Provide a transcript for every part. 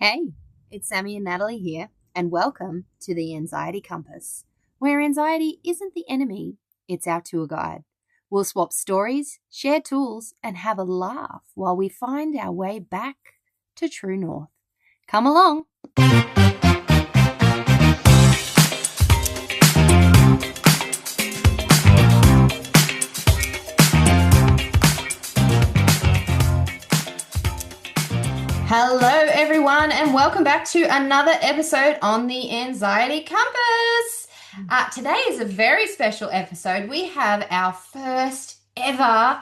Hey, it's Sammy and Natalie here, and welcome to the Anxiety Compass, where anxiety isn't the enemy, it's our tour guide. We'll swap stories, share tools, and have a laugh while we find our way back to true north. Come along. Hello, everyone, and welcome back to another episode on the Anxiety Compass. Today is a very special episode. We have our first ever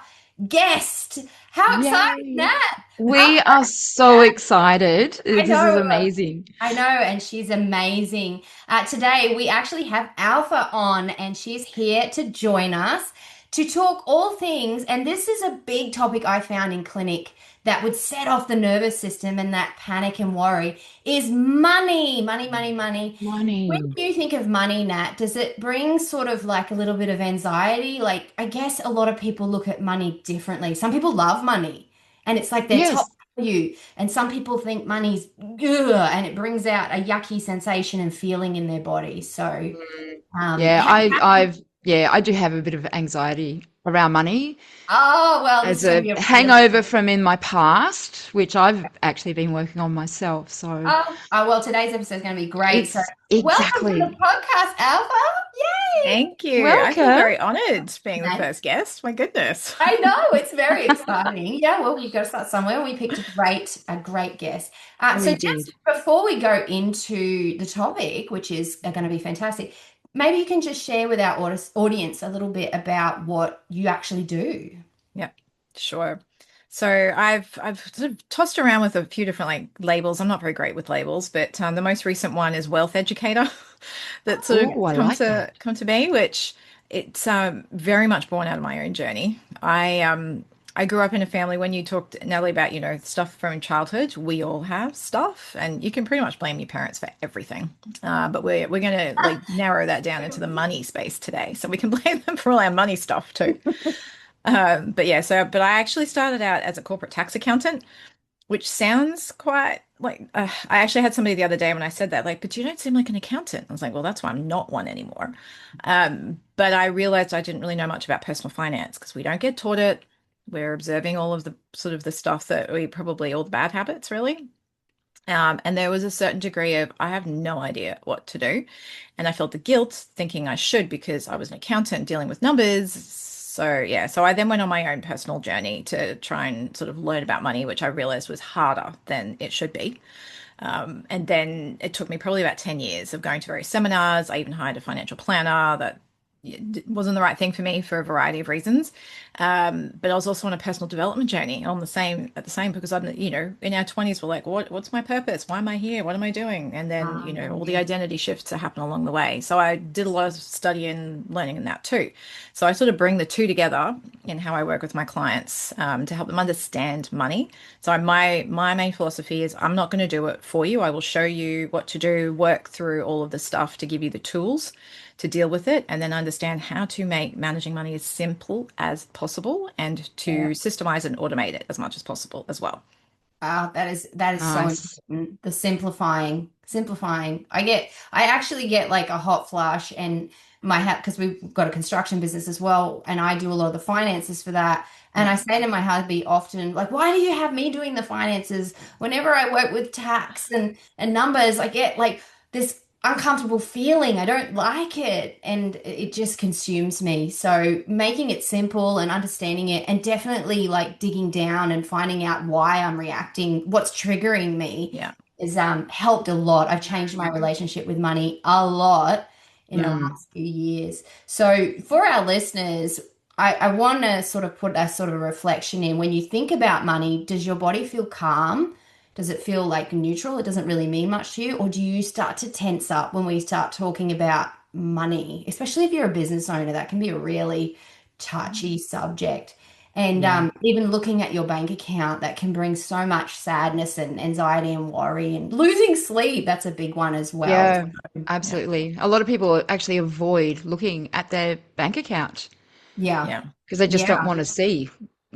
guest. How exciting is that? We are so excited. I This is know, amazing. I know, and she's amazing. Today, we actually have Alpha on, and she's here to join us to talk all things. And this is a big topic I found in clinic that would set off the nervous system and that panic and worry is money, money, money, money. When Money. you think of money, Nat, does it bring sort of like a little bit of anxiety? Like, I guess a lot of people look at money differently. Some people love money and it's like their top Yes. value. And some people think money's ugh, and it brings out a yucky sensation and feeling in their body. So, Yeah, yeah. I do have a bit of anxiety around money Oh, well, this as is going to a be a really hangover from in my past, which I've actually been working on myself. So well, today's episode is going to be great. So, it's welcome to the exactly podcast, Alpha. Yay! Thank you. I feel welcome. very honored being the Nice. first guest. My goodness. I know it's very exciting. Yeah, well, you've got to start somewhere. We picked a great guest. So, We just did. before we go into the topic, which is going to be fantastic, maybe you can just share with our audience a little bit about what you actually do. Yeah, sure. So I've sort of tossed around with a few different like labels. I'm not very great with labels, but the most recent one is wealth educator. That sort of Oh, I come like to that. come to me, which it's very much born out of my own journey. I grew up in a family when you talked, Natalie, about, stuff from childhood, we all have stuff, and you can pretty much blame your parents for everything. But we're gonna like narrow that down into the money space today. So we can blame them for all our money stuff too. But I actually started out as a corporate tax accountant, which sounds quite like I actually had somebody the other day when I said that, like, but you don't seem like an accountant. I was like, well, that's why I'm not one anymore. But I realized I didn't really know much about personal finance because we don't get taught it. We're observing all of the sort of the stuff that we probably all the bad habits, really. And there was a certain degree of I have no idea what to do. And I felt the guilt thinking I should because I was an accountant dealing with numbers. So, yeah, so I then went on my own personal journey to try and sort of learn about money, which I realized was harder than it should be. And then it took me probably about 10 years of going to various seminars. I even hired a financial planner that wasn't the right thing for me for a variety of reasons. But I was also on a personal development journey on the same at the same because I'm, in our 20s, we're like, what's my purpose? Why am I here? What am I doing? And then, all the Um, identity shifts that happen along the way. So I did a lot of study and learning in that too. So I sort of bring the two together in how I work with my clients to help them understand money. So my main philosophy is I'm not going to do it for you. I will show you what to do, work through all of the stuff to give you the tools to deal with it, and then understand how to make managing money as simple as possible and to yeah. systemize and automate it as much as possible as well. That is so Nice. important. The simplifying. I actually get like a hot flash and my hat because we've got a construction business as well, and I do a lot of the finances for that. And Yeah. I say to my hubby often, like, why do you have me doing the finances? Whenever I work with tax and numbers, I get like this uncomfortable feeling. I don't like it, and it just consumes me. So making it simple and understanding it, and definitely like digging down and finding out why I'm reacting, what's triggering me, Yeah. has helped a lot. I've changed my relationship with money a lot in the Mm. last few years. So for our listeners, I want to sort of put a sort of reflection in. When you think about money, does your body feel calm? Does it feel like neutral? It doesn't really mean much to you? Or do you start to tense up when we start talking about money? Especially if you're a business owner, that can be a really touchy subject. And Yeah. even looking at your bank account, that can bring so much sadness and anxiety and worry and losing sleep. That's a big one as well. Yeah, Yeah. absolutely. A lot of people actually avoid looking at their bank account Yeah. Yeah. because they just don't Yeah. want to see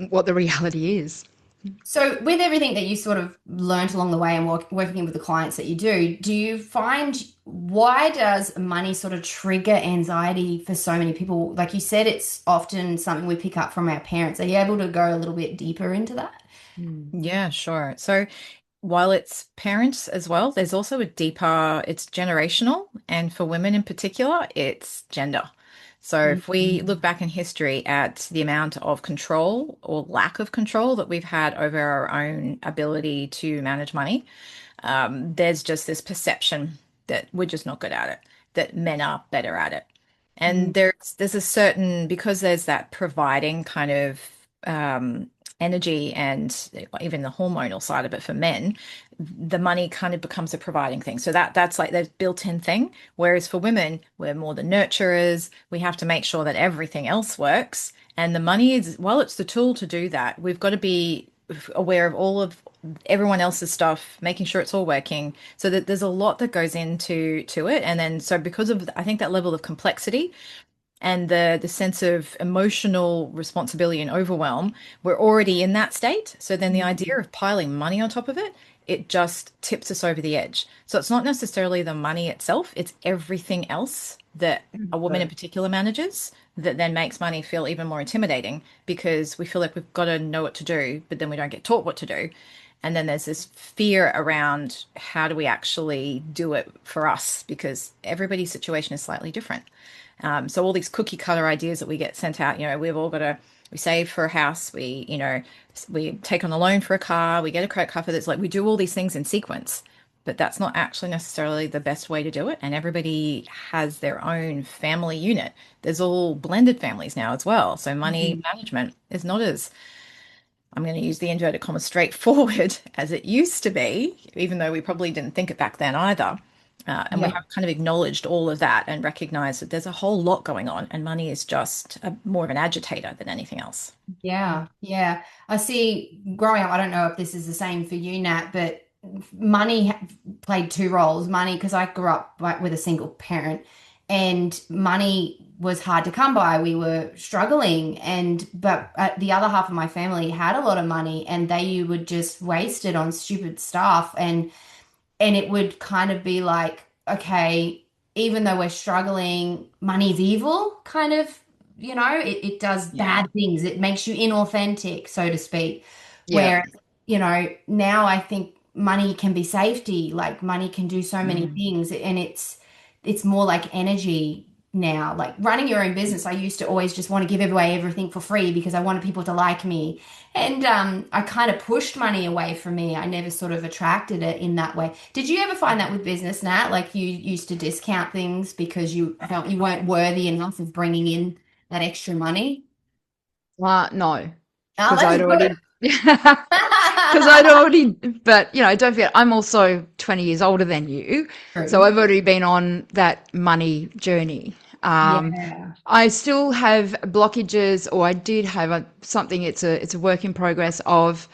what the reality is. So, with everything that you sort of learned along the way and working with the clients that you do you find why does money sort of trigger anxiety for so many people? Like you said, it's often something we pick up from our parents. Are you able to go a little bit deeper into that? Mm. Yeah, sure. So while it's parents as well, there's also a deeper, it's generational, and for women in particular, it's gender. So if we look back in history at the amount of control or lack of control that we've had over our own ability to manage money, there's just this perception that we're just not good at it, that men are better at it. And Mm. there's a certain because there's that providing kind of energy and even the hormonal side of it for men, the money kind of becomes a providing thing. So that's like the built-in thing. Whereas for women, we're more the nurturers. We have to make sure that everything else works. And the money is, while it's the tool to do that, we've got to be aware of all of everyone else's stuff, making sure it's all working. So that there's a lot that goes into it. And then so because of I think that level of complexity and the sense of emotional responsibility and overwhelm, we're already in that state. So then the idea of piling money on top of it, it just tips us over the edge. So it's not necessarily the money itself, it's everything else that a woman in particular manages that then makes money feel even more intimidating because we feel like we've got to know what to do, but then we don't get taught what to do. And then there's this fear around how do we actually do it for us because everybody's situation is slightly different. So all these cookie cutter ideas that we get sent out, we've all got to, we save for a house, we take on a loan for a car, we get a credit card for this, like we do all these things in sequence, but that's not actually necessarily the best way to do it. And everybody has their own family unit. There's all blended families now as well. So money Mhm. management is not as, I'm going to use the inverted commas, straightforward as it used to be, even though we probably didn't think it back then either. And we Yeah. have kind of acknowledged all of that and recognized that there's a whole lot going on, and money is just more of an agitator than anything else. Yeah, yeah. I see growing up, I don't know if this is the same for you, Nat, but money played two roles. Money, because I grew up like with a single parent, and money was hard to come by. We were struggling, and but the other half of my family had a lot of money, and they would just waste it on stupid stuff, and it would kind of be like, okay, even though we're struggling, money's evil, kind of, it does Yeah. bad things. It makes you inauthentic, so to speak. Yeah. Where, now I think money can be safety, like money can do so many Mm. things, and it's more like energy now. Like running your own business, I used to always just want to give away everything for free because I wanted people to like me. And I kind of pushed money away from me. I never sort of attracted it in that way. Did you ever find that with business, Nat? Like you used to discount things because you felt you weren't worthy enough of bringing in that extra money? No, Oh, because that's I'd good. already, because I'd already, but don't forget, I'm also 20 years older than you. So True. I've already been on that money journey. Yeah. I still have blockages, or I did have something, it's a work in progress of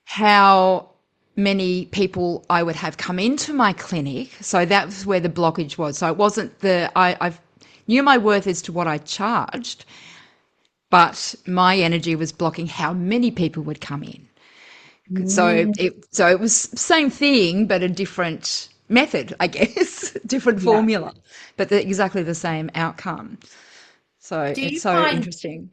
how many people I would have come into my clinic. So that was where the blockage was. So it wasn't I knew my worth as to what I charged, but my energy was blocking how many people would come in. So Mm, it was same thing, but a different method, I guess, different yeah. formula, but exactly the same outcome. So Do it's you so find interesting.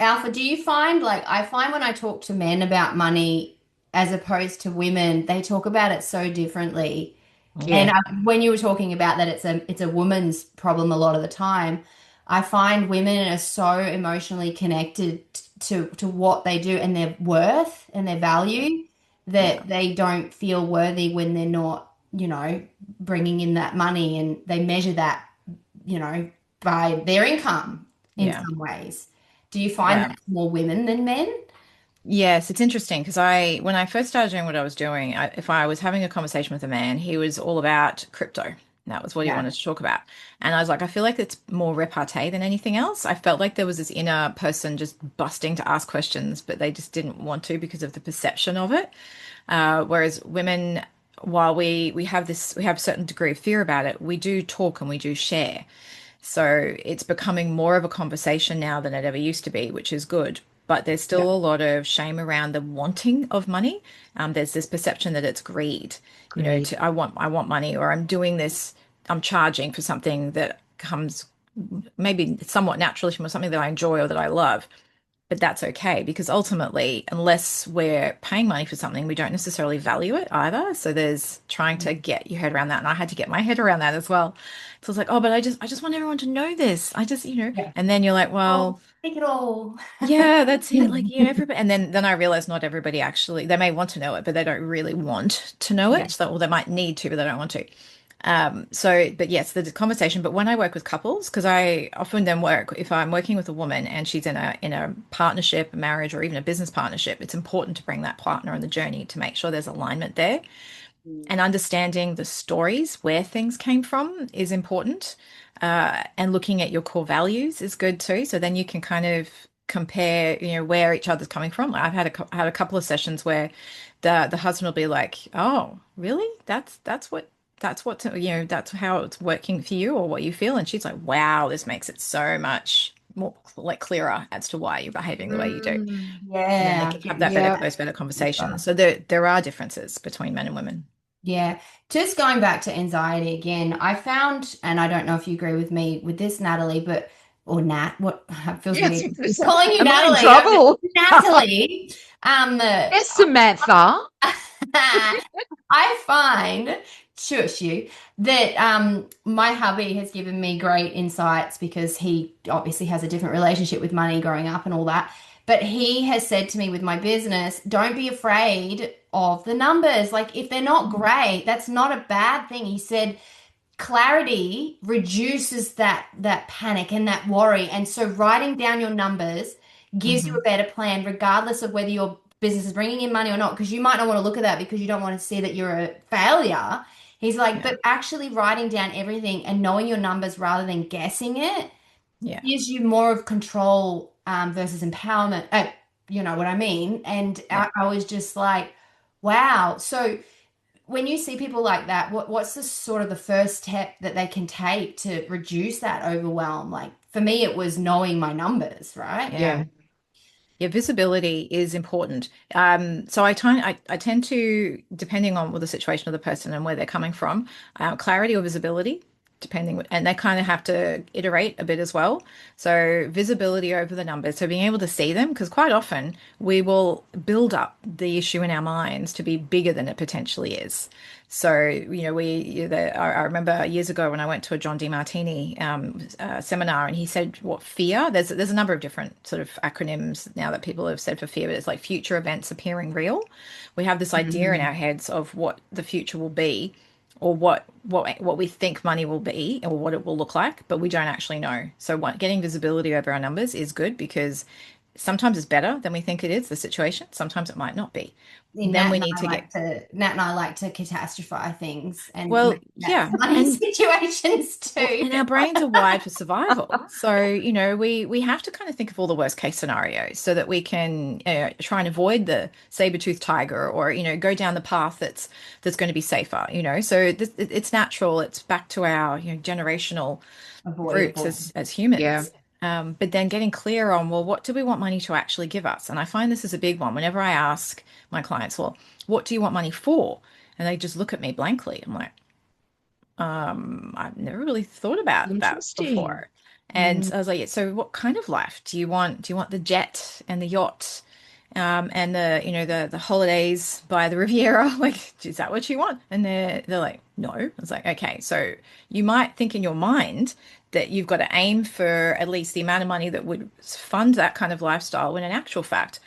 Alpha, do you find like I find when I talk to men about money as opposed to women, they talk about it so differently. And Yeah. when you were talking about that it's a woman's problem a lot of the time, I find women are so emotionally connected to what they do and their worth and their value Yeah. that they don't feel worthy when they're not, bringing in that money, and they measure that, by their income in Yeah. some ways. Do you find Yeah. that's more women than men? Yes, it's interesting because when I first started doing what I was doing, if I was having a conversation with a man, he was all about crypto. That was what he Yeah. wanted to talk about. And I was like, I feel like it's more repartee than anything else. I felt like there was this inner person just busting to ask questions, but they just didn't want to because of the perception of it. Whereas women, while we have a certain degree of fear about it, we do talk and we do share. So it's becoming more of a conversation now than it ever used to be, which is good. but there's Yeah. still a lot of shame around the wanting of money. There's this perception that it's greed, Greed. I want money, or I'm doing this, I'm charging for something that comes maybe somewhat naturally from something that I enjoy or that I love. But that's okay because ultimately, unless we're paying money for something, we don't necessarily value it either. So there's trying to get your head around that. And I had to get my head around that as well. So it's like, oh, but I just want everyone to know this. Yeah. And then you're like, Oh, well, take it all. yeah, that's it. Like, everybody, and then I realized not everybody actually, they may want to know it, but they don't really want to know Yeah. it. So, or they might need to, but they don't want to. So, but yes, the conversation. But when I work with couples, because I often then work, if I'm working with a woman and she's in a partnership, a marriage, or even a business partnership, it's important to bring that partner on the journey to make sure there's alignment there. And understanding the stories where things came from is important. And looking at your core values is good too. So then you can kind of compare, where each other's coming from. I've had a couple of sessions where the husband will be like, "Oh, really? That's how it's working for you or what you feel." And she's like, "Wow, this makes it so much more like clearer as to why you're behaving the way you do." And then they Yeah. can have Yeah. those better conversations. So there are differences between men and women. Yeah. Just going back to anxiety again, I found, and I don't know if you agree with me with this, Natalie, but, or Nat, what, it feels Yes. weird calling you Am I in Natalie. trouble? Natalie, Yes, Samantha. I find, shush you, that my hubby has given me great insights because he obviously has a different relationship with money growing up and all that. But he has said to me with my business, don't be afraid of the numbers. Like if they're not great, that's not a bad thing. He said clarity reduces that panic and that worry. And so writing down your numbers gives you a Hmm. better plan, regardless of whether your business is bringing in money or not, because you might not want to look at that because you don't want to see that you're a failure. He's like, Yeah. but actually writing down everything and knowing your numbers rather than guessing it Yeah. gives you more of control versus empowerment. You know what I mean? And Yeah. I was just like, wow. So when you see people like that, what's the sort of the first step that they can take to reduce that overwhelm? Like for me, it was knowing my numbers, right? Yeah. Yeah. Yeah, visibility is important. So I tend to, depending on what the situation of the person and where they're coming from, clarity or visibility, and they kind of have to iterate a bit as well. So visibility over the numbers, so being able to see them, because quite often we will build up the issue in our minds to be bigger than it potentially is. So, I remember years ago when I went to a John DeMartini seminar, and he said, "What fear?" There's a number of different sort of acronyms now that people have said for fear, but it's like future events appearing real. We have this idea in Mhm. our heads of what the future will be, or what we think money will be, or what it will look like, but we don't actually know. So, getting visibility over our numbers is good because sometimes it's better than we think it is, the situation. Sometimes it might not be. See, Then we need to get Nat and I like to catastrophize things and well, make Nat's yeah, money situations well, too. and our brains are wired for survival. So, we have to kind of think of all the worst case scenarios so that we can try and avoid the saber-toothed tiger, or, go down the path that's going to be safer. So it's natural. It's back to our, generational roots Avoidable. as Yeah. humans. But then getting clear on, well, what do we want money to actually give us? And I find this is a big one. Whenever I ask my clients, well, what do you want money for? And they just look at me blankly. I'm like, I've never really thought about that Interesting. before. And Mm. I was like, "Yeah, so what kind of life do you want? Do you want the jet and the yacht, and the holidays by the Riviera? Like, is that what you want?" And they're like, "No." I was like, "Okay, so you might think in your mind that you've got to aim for at least the amount of money that would fund that kind of lifestyle, when in actual fact,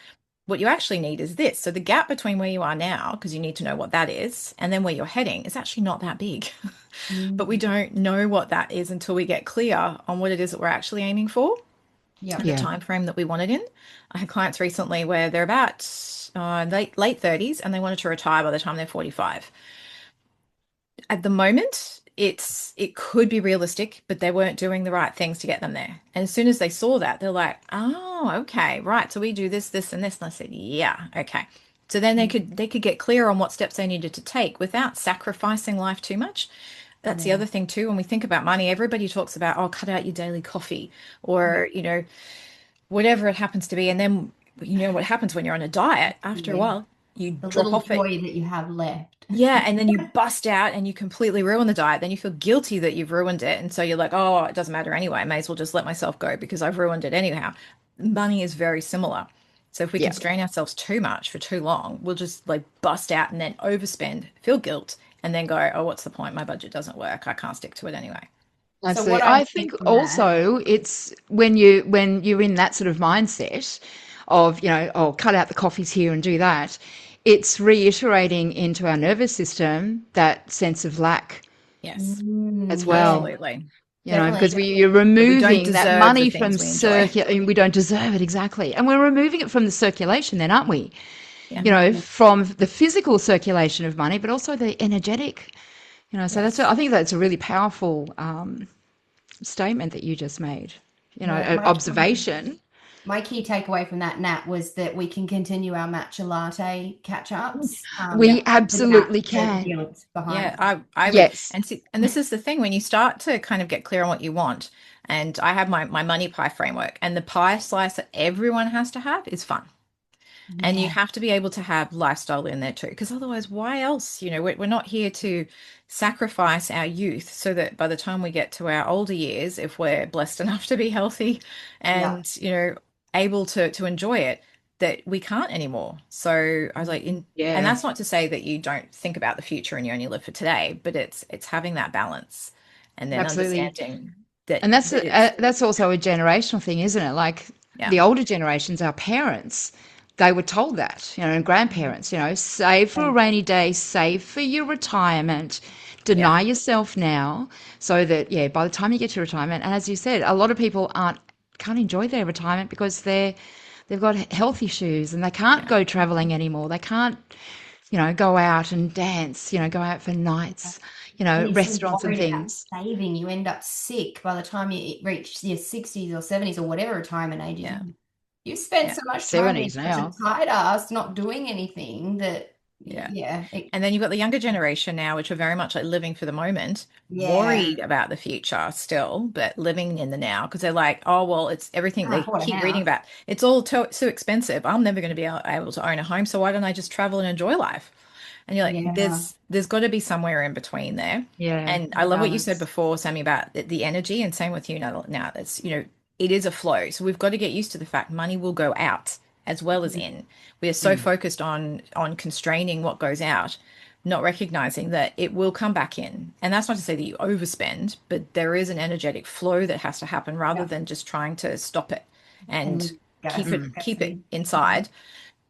what you actually need is this. So the gap between where you are now, because you need to know what that is, and then where you're heading is actually not that big." But we Mm. don't know what that is until we get clear on what it is that we're actually aiming for Yep. and the Yeah. time frame that we want it in. I had clients recently where they're about late 30s and they wanted to retire by the time they're 45. At the moment, it could be realistic, but they weren't doing the right things to get them there. And as soon as they saw that, they're like, "Oh, okay, right. So we do this, this, and this." And I said, "Yeah, okay." So then they could get clear on what steps they needed to take without sacrificing life too much. That's the Yeah. other thing too. When we think about money, everybody talks about, oh, cut out your daily coffee, or, whatever it happens to be. And then But you know what happens when you're on a diet? After a Yeah. while, you The drop little off it. joy that you have left. Yeah, and then you bust out and you completely ruin the diet. Then you feel guilty that you've ruined it. And so you're like, oh, it doesn't matter anyway. I may as well just let myself go because I've ruined it anyhow. Money is very similar. So if we Yeah. constrain ourselves too much for too long, we'll just like bust out and then overspend, feel guilt, and then go, oh, what's the point? My budget doesn't work. I can't stick to it anyway. So what Absolutely. I've I learned think from that, also it's when you're in that sort of mindset of, oh, cut out the coffees here and do that, it's reiterating into our nervous system that sense of lack Yes, as yeah, well. absolutely. definitely, Because you're definitely. That we don't removing that deserve the money from things we enjoy. and we don't deserve it exactly. And we're removing it from the circulation then, aren't we? Yeah. From the physical circulation of money, but also the energetic. So Yes. I think that's a really powerful statement that you just made. Yeah, Observation. my key takeaway from that, Nat, was that we can continue our matcha latte catch ups We without absolutely the can. guilt behind Yeah, it. I would, Yes. and see, and this is the thing when you start to kind of get clear on what you want, and I have my money pie framework, and the pie slice that everyone has to have is fun. And you Yeah, have to be able to have lifestyle in there too, because otherwise, why else? We're not here to sacrifice our youth so that by the time we get to our older years, if we're blessed enough to be healthy yeah. and, able to enjoy it, that we can't anymore. So I was like, and Yeah, that's not to say that you don't think about the future and you only live for today, but it's having that balance and then absolutely. understanding that And that it's that's also a generational thing, isn't it? Like yeah, the older generations, our parents, they were told that, and grandparents, save for a rainy day, save for your retirement, yeah, deny yourself now, so that by the time you get to retirement, and as you said, a lot of people can't enjoy their retirement because they've got health issues and they can't yeah, go traveling anymore. They can't, go out and dance, go out for nights, And you're so restaurants and worried about things. saving, you end up sick by the time you reach your 60s or 70s or whatever retirement age is. yeah, You spent yeah, so much time being 70s such a now. tight ass, not doing anything that, yeah. yeah, And then you've got the younger generation now, which are very much like living for the moment, yeah, worried about the future still, but living in the now because they're like, oh, well, it's everything can't they afford a keep reading house. about. It's all so expensive. I'm never going to be able to own a home. So why don't I just travel and enjoy life? And you're like, Yeah, there's got to be somewhere in between there. Yeah, And I love what you said balance. before, Sammy, about the energy, and same with you now. That's, it is a flow. So we've got to get used to the fact money will go out as well as in. We are so Mm. focused on constraining what goes out, not recognizing that it will come back in. And that's not to say that you overspend, but there is an energetic flow that has to happen rather yeah. than just trying to stop it and And go keep it protective. inside.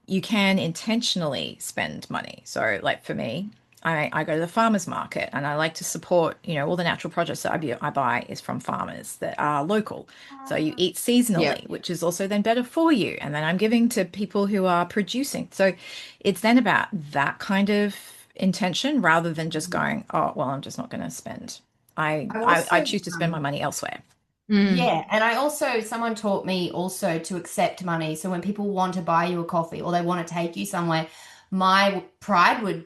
You can intentionally spend money. So, like for me, I go to the farmers market and I like to support, all the natural produce that I buy is from farmers that are local. So you eat Yeah. seasonally, which is also then better for you. And then I'm giving to people who are producing. So it's then about that kind of intention rather than just going, oh, well, I'm just not going to spend. I, I I, I also, choose to spend my money elsewhere. Mm. yeah, and I also, someone taught me also to accept money. So when people want to buy you a coffee or they want to take you somewhere, my pride would,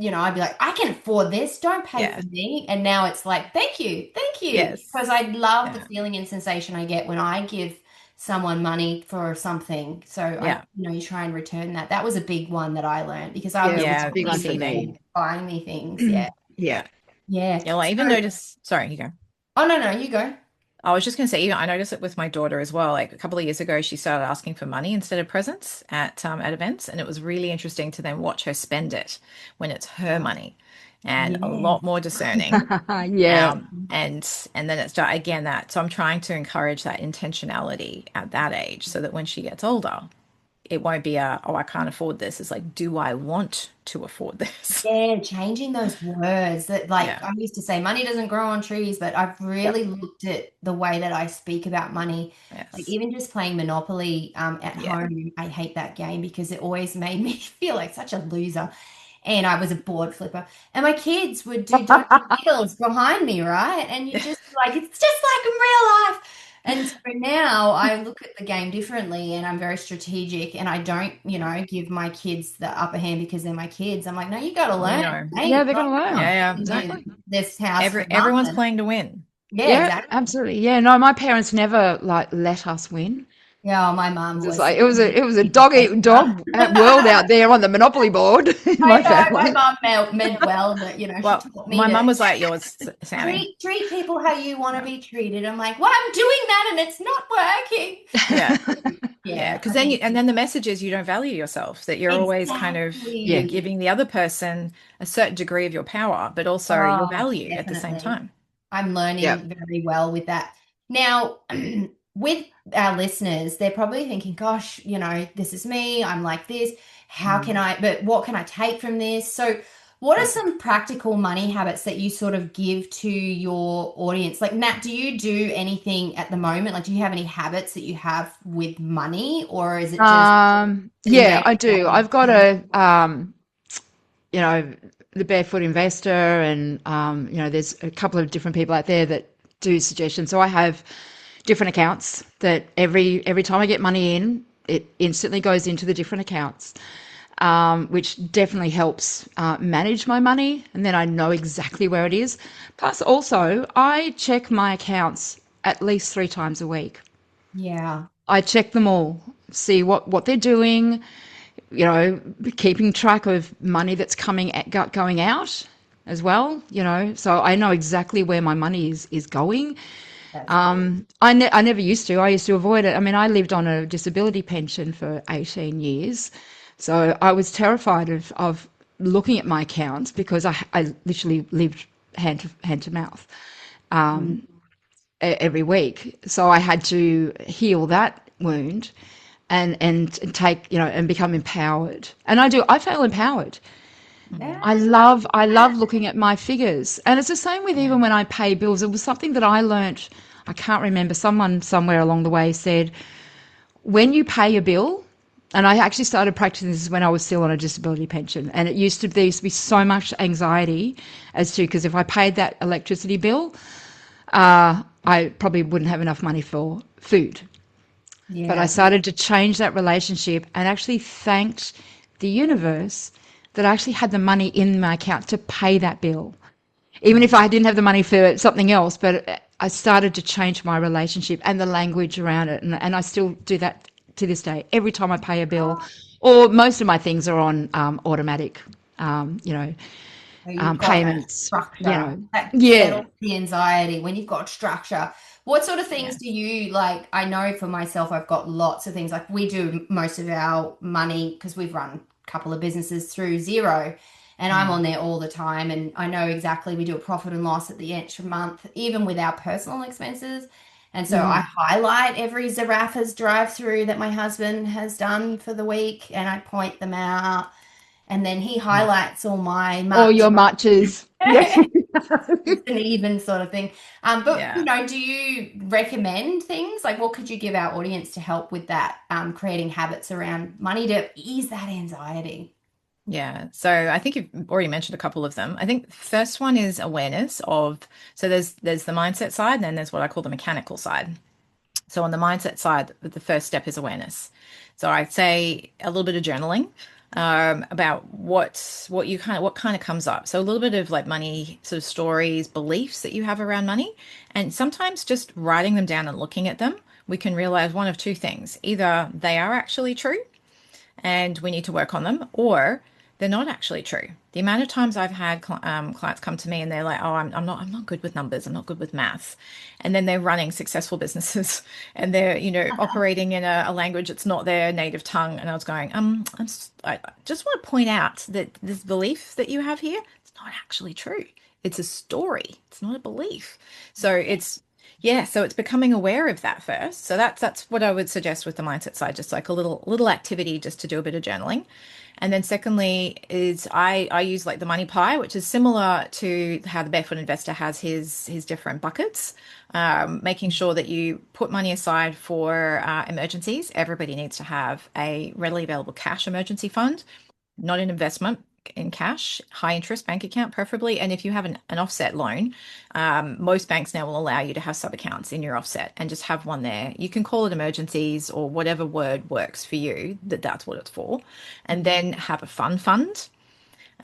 I'd be like, I can afford this, don't pay for Yeah. me. And now it's like, thank you. Because Yes. I love the Yeah. feeling and sensation I get when I give someone money for something. So Yeah. you try and return that. That was a big one that I learned because I Yeah, was it was a Yeah. big one for constantly me. Receiving. people buying me things. Yeah. Yeah. Yeah. Yeah. Yeah. Well, I even So, notice, sorry, you go. oh, no, no, you go. I was just going to say, even I noticed it with my daughter as well. Like a couple of years ago, she started asking for money instead of presents at events, and it was really interesting to then watch her spend it when it's her money, and a Yeah. lot more discerning. Yeah. And then it's again that. So I'm trying to encourage that intentionality at that age, so that when she gets older, it won't be oh, I can't afford this. It's like, do I want to afford this? Yeah, changing those words that like Yeah. I used to say money doesn't grow on trees, but I've Yep. really looked at the way that I speak about money. Like Yes. even just playing Monopoly at Yeah. home, I hate that game because it always made me feel like such a loser. And I was a board flipper. And my kids would do dodgy deals behind me, right? And you just like it's just like in real life. And so now I look at the game differently and I'm very strategic and I don't, give my kids the upper hand because they're my kids. I'm like, no, you got to You learn. know. They Yeah, ain't they're not gonna learn. Yeah. Yeah. Exactly. this house for Everyone's nothing. playing to win. Yeah, Yeah, exactly. absolutely. Yeah, no, my parents never like let us win. Yeah, my mum Just was like it was a people dog eat pleaser. dog world out there on the Monopoly board in I my know my family. mum meant well, but she Well, taught me my to mum was like yours, Sammy. treat people how you want to Yeah. be treated. I'm like, well, I'm doing that and it's not working. Yeah. Yeah, Yeah, because I think then the message is you don't value yourself, that you're always kind of you're Yeah. exactly. giving the other person a certain degree of your power, but also your Oh, value at the same definitely. time. I'm Yeah. learning very well with that. Now, with our listeners, they're probably thinking, gosh, this is me. I'm like this. But what can I take from this? So, what are some practical money habits that you sort of give to your audience? Like, Nat, do you do anything at the moment? Like, do you have any habits that you have with money, or is it just sitting Yeah, there I do. walking? I've got a you know, the Barefoot Investor, and there's a couple of different people out there that do suggestions. So I have different accounts that every time I get money in, it instantly goes into the different accounts, which definitely helps manage my money, and then I know exactly where it is. Plus, also, I check my accounts at least 3 times a week. Yeah. I check them all, see what they're doing, keeping track of money that's going out as well, so I know exactly where my money is going. That's good. I never used to. I used to avoid it. I mean, I lived on a disability pension for 18 years. So I was terrified of looking at my accounts because I literally lived hand to mouth Mm. every week. So I had to heal that wound and take, and become empowered. And I feel empowered. Mhm. I love looking at my figures. And it's the same with Yeah. even when I pay bills. It was something that I learnt. I can't remember. Someone somewhere along the way said, when you pay a bill, and I actually started practicing this when I was still on a disability pension. And there used to be so much anxiety as to, because if I paid that electricity bill, I probably wouldn't have enough money for food. But I Yeah. started to change that relationship and actually thanked the universe that I actually had the money in my account to pay that bill. Even if Mm. I didn't have the money for something else, but I started to change my relationship and the language around it. And I still do that to this day. Every time I pay a bill, or most of my things are on automatic, um, you know, So you've got that payments, structure that Yeah. settles the anxiety when you've got structure. What sort of things Yeah. do you like? I know for myself, I've got lots of things. Like we do most of our money because we've run a couple of businesses through Zero, and I'm Mm. on there all the time. And I know exactly we do a profit and loss at the end of the month, even with our personal expenses. And so I Mm. highlight every Zaraffa's drive through that my husband has done for the week, and I point them out. And then he highlights all my All march. your matches. Yeah. It's an even sort of thing. But Yeah. do you recommend things like what could you give our audience to help with that, creating habits around money to ease that anxiety? Yeah. So I think you've already mentioned a couple of them. I think the first one is awareness of, so there's the mindset side, and then there's what I call the mechanical side. So on the mindset side, the first step is awareness. So I'd say a little bit of journaling about what kind of comes up. So a little bit of like money sort of stories, beliefs that you have around money, and sometimes just writing them down and looking at them, we can realize one of two things. Either they are actually true and we need to work on them, or they're not actually true. The amount of times I've had clients come to me and they're like, "Oh, I'm not good with numbers. I'm not good with maths," and then they're running successful businesses and they're operating in a language that's not their native tongue. And I was going, I just want to point out that this belief that you have here, it's not actually true. It's a story. It's not a belief. So it's yeah, so it's becoming aware of that first. So that's what I would suggest with the mindset side, just like a little activity just to do a bit of journaling. And then secondly is I use like the money pie, which is similar to how the Barefoot Investor has his different buckets, making sure that you put money aside for emergencies. Everybody needs to have a readily available cash emergency fund, not an investment, in cash, high interest bank account preferably. And if you have an offset loan, most banks now will allow you to have sub accounts in your offset and just have one there. You can call it emergencies or whatever word works for you, that's what it's for. And then have a fun fund.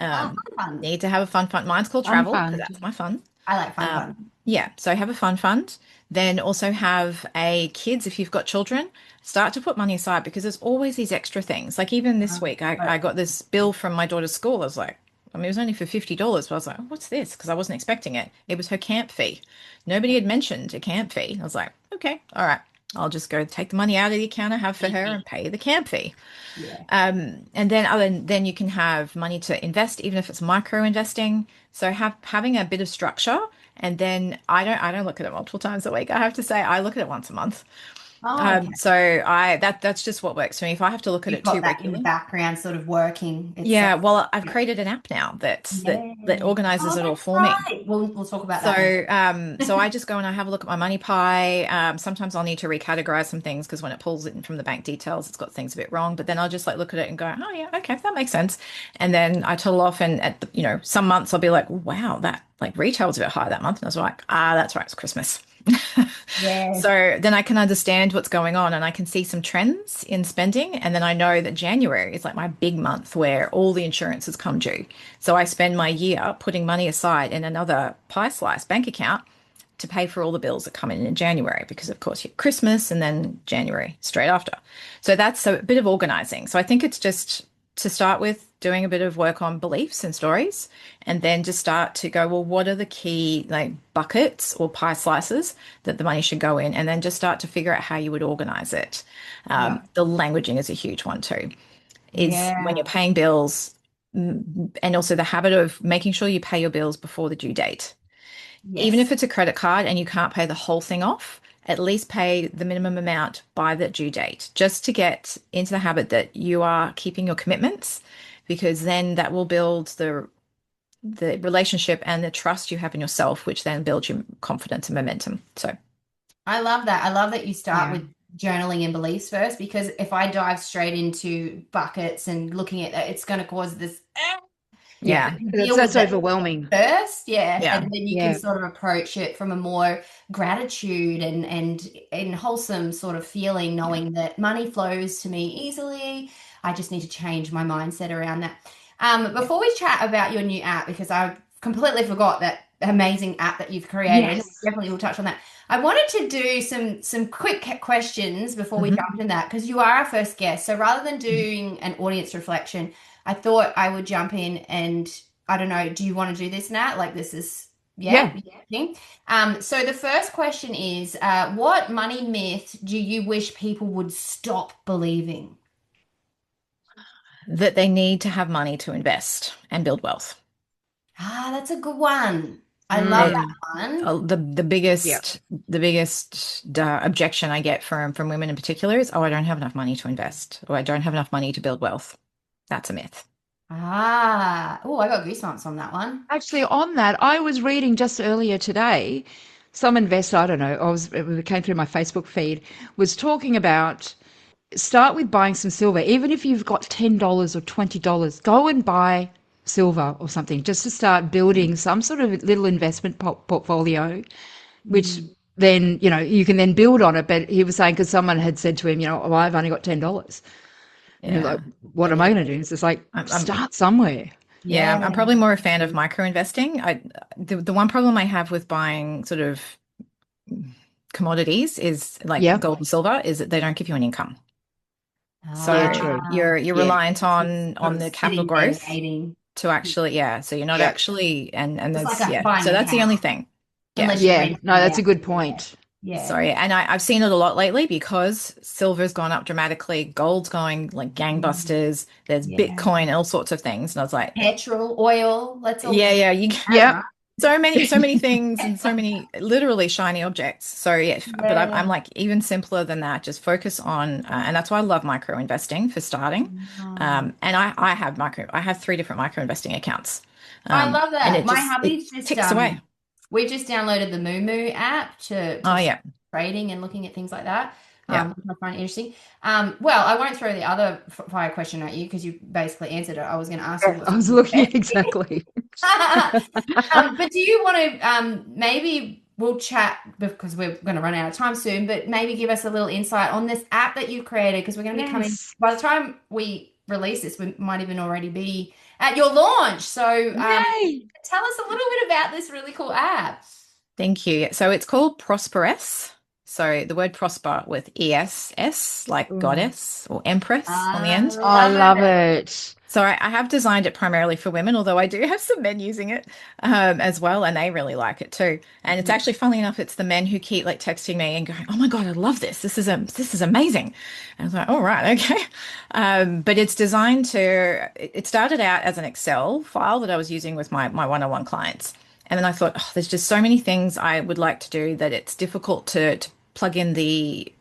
Oh, Um, fun. need to have a fun fund. Mine's called travel because Unfund. that's my fun. I like fun fun. Yeah, so have a fun fund. Then also have a kids, if you've got children, start to put money aside because there's always these extra things. Like even this week, I got this bill from my daughter's school. I was like, I mean, it was only for $50, but I was like, oh, what's this? Because I wasn't expecting it. It was her camp fee. Nobody had mentioned a camp fee. I was like, okay, all right. I'll just go take the money out of the account I have for her and pay the camp fee. Yeah. And then then you can have money to invest, even if it's micro investing. So having a bit of structure. And then I don't look at it multiple times a week. I have to say I look at it once a month. Oh, okay. So that's just what works for me. If I have to look at You've it too got that in the regularly. background sort of working. It's Yeah, well, I've created an app now that yeah. organizes Oh, it all that's for me. right. We'll talk about that in a So I just go and I have a look at my money pie. Sometimes I'll need to recategorize some things because when it pulls it in from the bank details, it's got things a bit wrong. But then I'll just like look at it and go, oh yeah, okay, that makes sense. And then I total off, and at some months I'll be like, wow, that like retail was a bit high that month, and I was like, that's right, it's Christmas. yeah. So then I can understand what's going on and I can see some trends in spending. And then I know that January is like my big month where all the insurances come due. So I spend my year putting money aside in another pie slice bank account to pay for all the bills that come in January, because of course you have Christmas and then January straight after. So that's a bit of organizing. So I think it's just to start with doing a bit of work on beliefs and stories, and then just start to go, well, what are the key like buckets or pie slices that the money should go in, and then just start to figure out how you would organize it. Yeah. The languaging is a huge one too, is when Yeah. you're paying bills, and also the habit of making sure you pay your bills before the due date. Even if Yes. it's a credit card and you can't pay the whole thing off, at least pay the minimum amount by the due date, just to get into the habit that you are keeping your commitments, because then that will build the relationship and the trust you have in yourself, which then builds your confidence and momentum. So, I love that. I love that you start yeah. with journaling and beliefs first, because if I dive straight into buckets and looking at that, it's going to cause this. Yeah. But you That's deal with that's it overwhelming. first, yeah, and Yeah. then you can Yeah. sort of approach it from a more gratitude and wholesome sort of feeling, Yeah. knowing that money flows to me easily. I just need to change my mindset around that. Yeah. Before we chat about your new app, because I completely forgot that amazing app that you've created, Yes. definitely we'll touch on that. I wanted to do some quick questions before we Hmm. jump into that, because you are our first guest. So rather than doing an audience reflection, I thought I would jump in and I don't know, do you want to do this, Nat? Like this is, yeah? Yeah. Yeah. So the first question is, what money myth do you wish people would stop believing? That they need to have money to invest and build wealth. Ah, that's a good one. I love It, that Mm. one. the Yeah. biggest objection I get from women in particular is, oh, I don't have enough money to invest, or I don't have enough money to build wealth. That's a myth. Ah, oh, I got goosebumps on that one. Actually, on that, I was reading just earlier today, some investor, I don't know, it came through my Facebook feed, was talking about start with buying some silver. Even if you've got $10 or $20, go and buy silver or something just to start building some sort of little investment portfolio, which Mm, then, you can then build on it. But he was saying, because someone had said to him, oh, I've only got $10. And he was like, Yeah. what am I going to do? It's just like, I'm start somewhere. yeah, yeah. I'm probably more a fan of micro investing. The one problem I have with buying sort of commodities is like Yeah. gold and silver is that they don't give you an income. Yeah, So true. Ah, you're Yeah. reliant it's on sort of the capital sitting there growth waiting. to actually, yeah. So you're not Yeah. actually, and It's like that's, a, yeah. buying So a that's the house, only thing. Yeah. unless you're Yeah. No, renting it that's a out. good Yeah. point. Yeah. Sorry. And I've seen it a lot lately because silver's gone up dramatically, gold's going like Mm, gangbusters, there's yeah. Bitcoin, all sorts of things. And I was like, Petrol, oil, let's all yeah, get yeah, you that Yep. right. so many things and so many literally shiny objects. So yeah, but I'm Yeah. like even simpler than that. Just focus on, and that's why I love micro investing for starting. Oh. And I have three different micro investing accounts, I love and that. My it hubby's just ticks away. we just downloaded the Moo app Oh to start yeah, trading and looking at things like that. yeah, Which I find interesting. Well, I won't throw the other fire question at you because you basically answered it. I was going to ask you Yeah, what's I was your looking best. at exactly. But do you want to maybe we'll chat because we're going to run out of time soon, but maybe give us a little insight on this app that you've created, because we're going to be coming Yes. by the time we release this, we might even already be. at your launch. So Yay! tell us a little bit about this really cool app. Thank you. So it's called Prosperess. So the word prosper with ESS, like Mm. goddess or empress on the I end. I love love it. it. So I have designed it primarily for women, although I do have some men using it as well, and they really like it too. And it's actually, funnily enough, it's the men who keep like texting me and going, "Oh my God, I love this. This is amazing." And I was like, "All right, okay." But it's designed to. It started out as an Excel file that I was using with my one-on-one clients, and then I thought, oh, there's just so many things I would like to do that it's difficult to plug in the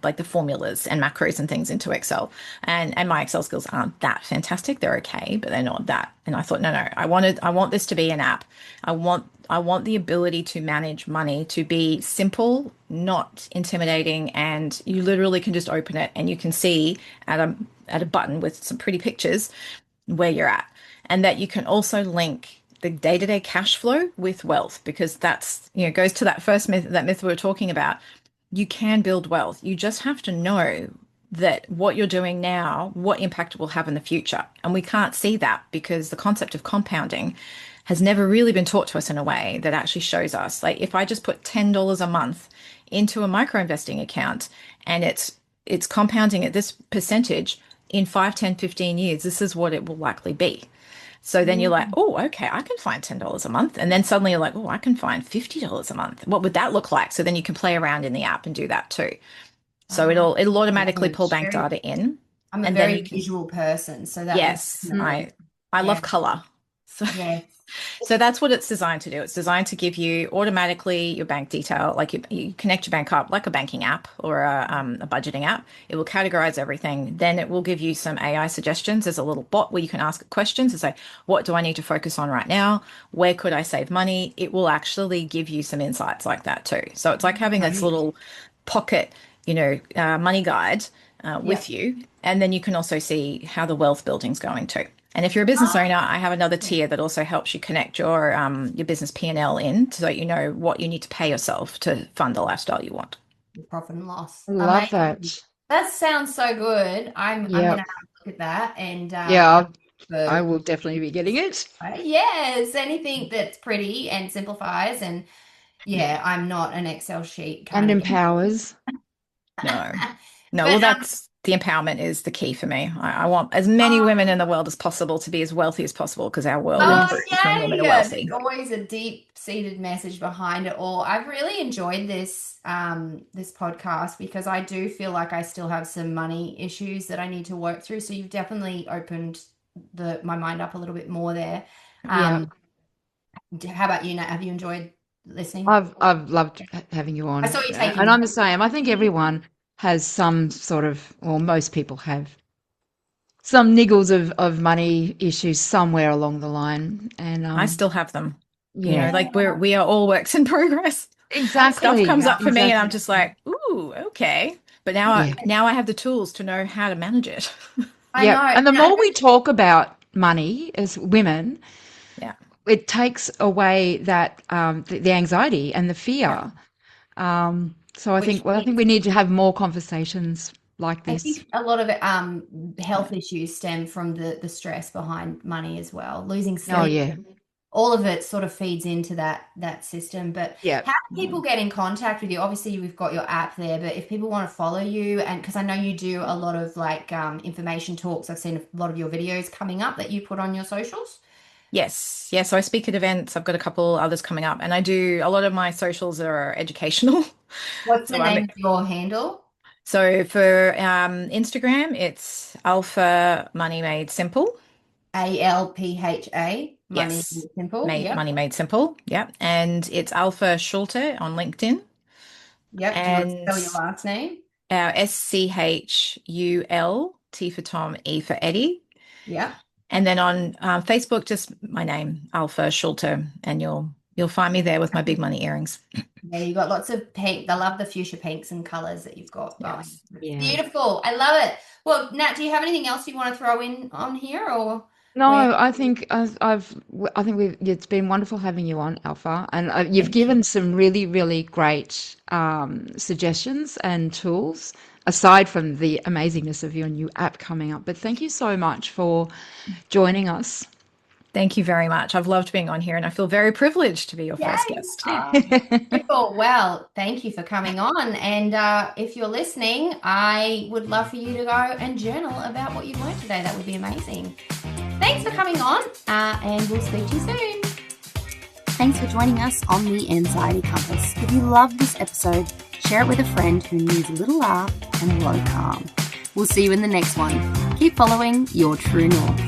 like the formulas and macros and things into Excel. And my Excel skills aren't that fantastic. They're okay, but they're not that. And I thought, no, I want this to be an app. I want the ability to manage money to be simple, not intimidating, and you literally can just open it and you can see at a button with some pretty pictures where you're at. And that you can also link the day-to-day cash flow with wealth, because that's, goes to that first myth, that myth we were talking about. You can build wealth. You just have to know that what you're doing now, what impact it will have in the future. And we can't see that because the concept of compounding has never really been taught to us in a way that actually shows us. Like if I just put $10 a month into a micro investing account and it's compounding at this percentage in 5, 10, 15 years, this is what it will likely be. So then you're like, Mm. oh, okay, I can find $10 a month. And then suddenly you're like, oh, I can find $50 a month. What would that look like? So then you can play around in the app and do that too. So Ah, it'll automatically pull nice. bank data in. I'm a And then you very can, visual person, so that would yes, Mm. definitely, I love yeah, color. So yes. so that's what it's designed to do. It's designed to give you automatically your bank detail, like you connect your bank up like a banking app or a budgeting app. It will categorize everything. Then it will give you some AI suggestions. There's a little bot where you can ask questions and say, what do I need to focus on right now? Where could I save money? It will actually give you some insights like that too. So it's like having this Great. little pocket, money guide with Yep. you. And then you can also see how the wealth building's going too. And if you're a business owner, Oh, I have another tier that also helps you connect your business P&L in so that you know what you need to pay yourself to fund the lifestyle you want. profit and loss. I love Amazing. that. That sounds so good. I'm Yeah. gonna have a look at that and Yeah, I for will definitely be getting it. yes, anything that's pretty and simplifies and yeah, I'm not an Excel sheet And kind of empowers. No, no. but Well, that's the empowerment is the key for me. I want as many women in the world as possible to be as wealthy as possible because our world oh, improves when yay! women are There's wealthy. always a deep-seated message behind it all. I've really enjoyed this podcast because I do feel like I still have some money issues that I need to work through. So you've definitely opened the my mind up a little bit more there. Yeah. Um, how about you, Nat? Have you enjoyed listening? I've loved having you I on. saw you And taking I'm the same. I think everyone has some sort of, or most people have some niggles of money issues somewhere along the line. And I still have them. yeah. Like we are all works in progress. Stuff Exactly. comes up for me, and I'm Exactly. just like, ooh, okay. But now Yeah. I have the tools to know how to manage it. I Yep. know. And the more we talk about money as women, Yeah. it takes away that the anxiety and the Yeah, fear. So which I think we need to have more conversations like I this. think a lot of it, health issues stem from the stress behind money as well. Losing Oh sleep, yeah. all of it sort of feeds into that system. But Yeah. how do people get in contact with you? Obviously, we've got your app there, but if people want to follow you, and because I know you do a lot of like information talks, I've seen a lot of your videos coming up that you put on your socials. Yes. Yeah. So I speak at events. I've got a couple others coming up, and I do a lot of my socials are educational. What's the So I'm name of your handle? so for Instagram, it's Alpha Money Made Simple. ALPHA, Money Yes. Simple. Made Yep. Money Made Simple. Yeah. And it's Alpha Schulte on LinkedIn. Yep. Do you want to spell your And last name? our SCHUL, T for Tom, E for Eddie. Yep. And then on Facebook, just my name, Alpha Schulte, and you'll find me there with my big money earrings. Yeah, you got lots of pink. I love the fuchsia pinks and colors that you've got going. Yes. It's Yeah. beautiful. I love it. Well, Nat, do you have anything else you want to throw in on here or where? No, I think I think it's been wonderful having you on, Alpha, and you've Thank you. given some really, really great suggestions and tools aside from the amazingness of your new app coming up. But thank you so much for joining us. Thank you very much. I've loved being on here and I feel very privileged to be your first Yay! guest. Wonderful. Well, thank you for coming on. And if you're listening, I would love for you to go and journal about what you've learned today. That would be amazing. Thanks for coming on, and we'll speak to you soon. Thanks for joining us on the Anxiety Compass. If you loved this episode, share it with a friend who needs a little laugh and a lot of calm. We'll see you in the next one. Keep following your true north.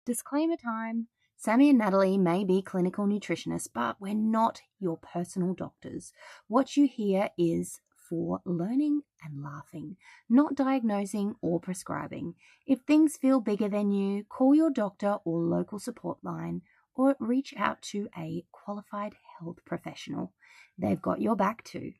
Disclaimer time. Sammy and Natalie may be clinical nutritionists, but we're not your personal doctors. What you hear is for learning and laughing, not diagnosing or prescribing. If things feel bigger than you, call your doctor or local support line or reach out to a qualified health professional. They've got your back too.